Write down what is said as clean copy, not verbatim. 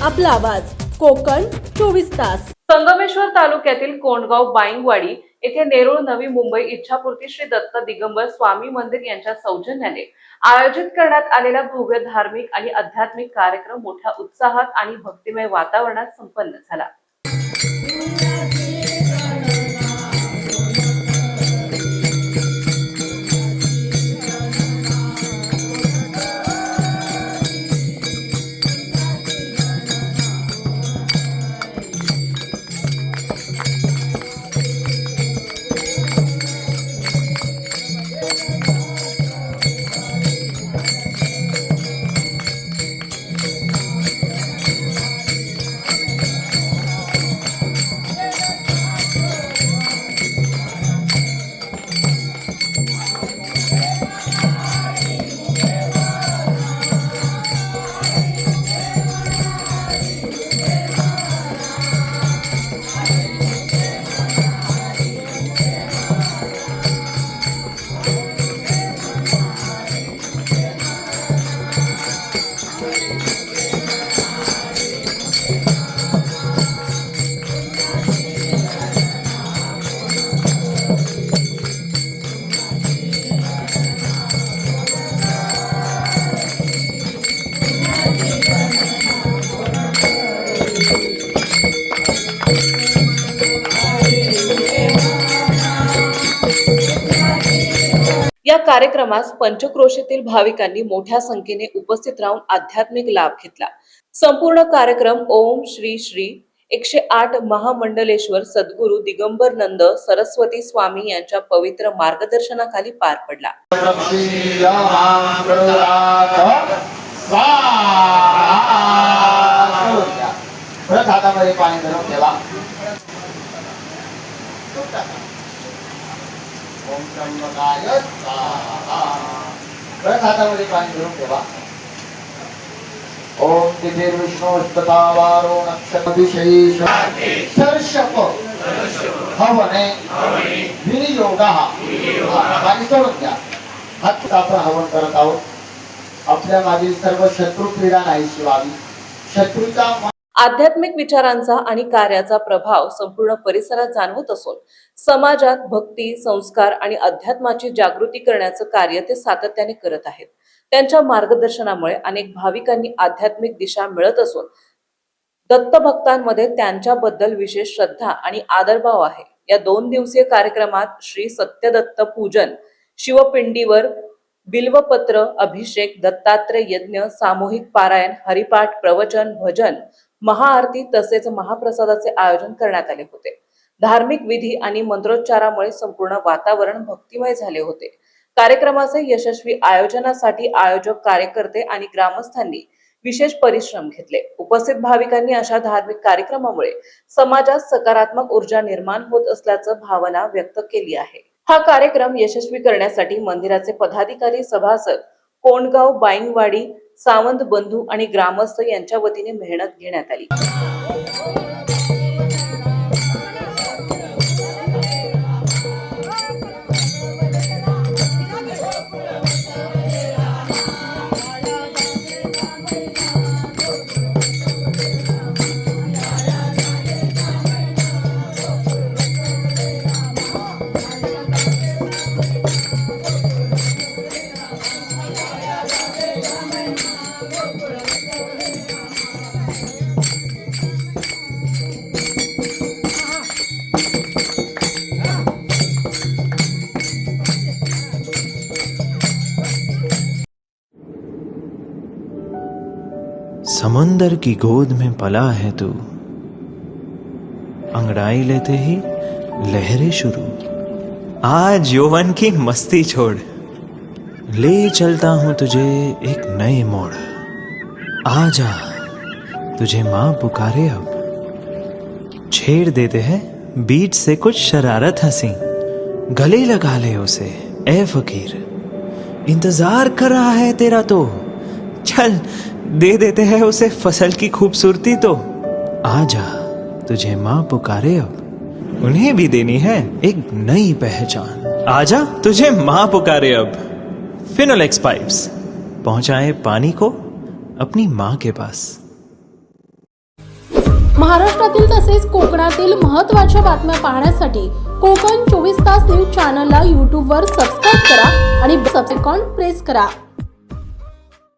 आपला आवाज कोकण 24 तास। संगमेश्वर तालुक्यातील कोंडगाव बाईंगवाडी येथे नेरूळ नवी मुंबई इच्छापूर्ती श्री दत्त दिगंबर स्वामी मंदिर यांच्या सौजन्याने आयोजित करण्यात आलेला भव्य धार्मिक आणि आध्यात्मिक कार्यक्रम मोठ्या उत्साहात आणि भक्तिमय वातावरणात संपन्न झाला। या कार्यक्रमास पंचक्रोशीतील भाविकांनी मोठ्या संख्येने उपस्थित राहून आध्यात्मिक लाभ घेतला। संपूर्ण कार्यक्रम ओम श्री श्री 108 महामंडलेश्वर सद्गुरू दिगंबर नंद सरस्वती स्वामी यांच्या पवित्र मार्गदर्शनाखाली पार पडला। ओम त्र्यंबकाय स्वाहा। हातामध्ये पाणी धरून ठेवा। ओम तिथे विष्णुस्ततावारो नक्षत्रविशेष सर्षप हवने विनियोगः। पाणी सोडून द्या। हात आपण हवन करत आहोत। आपल्या मागील सर्व शत्रू पीडा नाहीशी व्हावी। शत्रूचा आध्यात्मिक विचारांचा आणि कार्याचा प्रभाव संपूर्ण परिसरात जाणवत असून समाजात भक्ती, संस्कार आणि अध्यात्माची जागृती करण्याचं कार्य ते सातत्याने करत आहेत। त्यांच्या मार्गदर्शनामुळे अनेक भाविकांनी आध्यात्मिक दिशा मिळत असून दत्त भक्तांमध्ये त्यांच्याबद्दल विशेष श्रद्धा आणि आदरभाव आहे। या 2 दिवसीय कार्यक्रमात श्री सत्यदत्त पूजन, शिवपिंडीवर बिल्वपत्र अभिषेक, दत्तात्रय यज्ञ, सामूहिक पारायण, हरिपाठ, प्रवचन, भजन, महाआरती तसेच महाप्रसादाचे आयोजन करण्यात आले होते। धार्मिक विधी आणि मंत्रोच्चारामुळे संपूर्ण वातावरण भक्तिमय झाले होते। कार्यक्रमाचे यशस्वी आयोजनासाठी आयोजक, कार्यकर्ते आणि ग्रामस्थांनी विशेष परिश्रम घेतले। उपस्थित भाविकांनी अशा धार्मिक कार्यक्रमामुळे समाजात सकारात्मक ऊर्जा निर्माण होत असल्याचं भावना व्यक्त केली आहे। हा कार्यक्रम यशस्वी करण्यासाठी मंदिराचे पदाधिकारी, सभासद, कोंडगाव बाईंगवाडी, सावंत बंधू आणि ग्रामस्थ यांच्या वतीने मेहनत घेण्यात आली। समंदर की गोद में पला है तू, अंगड़ाई लेते ही लहरें शुरू। आज यौवन की मस्ती छोड़, ले चलता हूं तुझे एक नए मोड़। आजा तुझे माँ पुकारे अब, छेड़ देते हैं बीच से कुछ शरारत हंसी। गले लगा ले उसे ए फकीर, इंतजार कर रहा है तेरा तो। चल दे देते हैं उसे फसल की खूबसूरती तो। आजा तुझे माँ पुकारे अब, उन्हें भी देनी है एक नई पहचान। आजा तुझे माँ पुकारे अब। फिनोलेक्स पाइप्स पहुंचाए पानी को अपनी माँ के पास। महाराष्ट्रातील तसेच कोकणातील महत्त्वाच्या बातम्या पाहण्यासाठी कोकण 24 तास न्यूज चॅनलला यूट्यूबवर सबस्क्राईब करा आणि बेल आयकॉन प्रेस करा.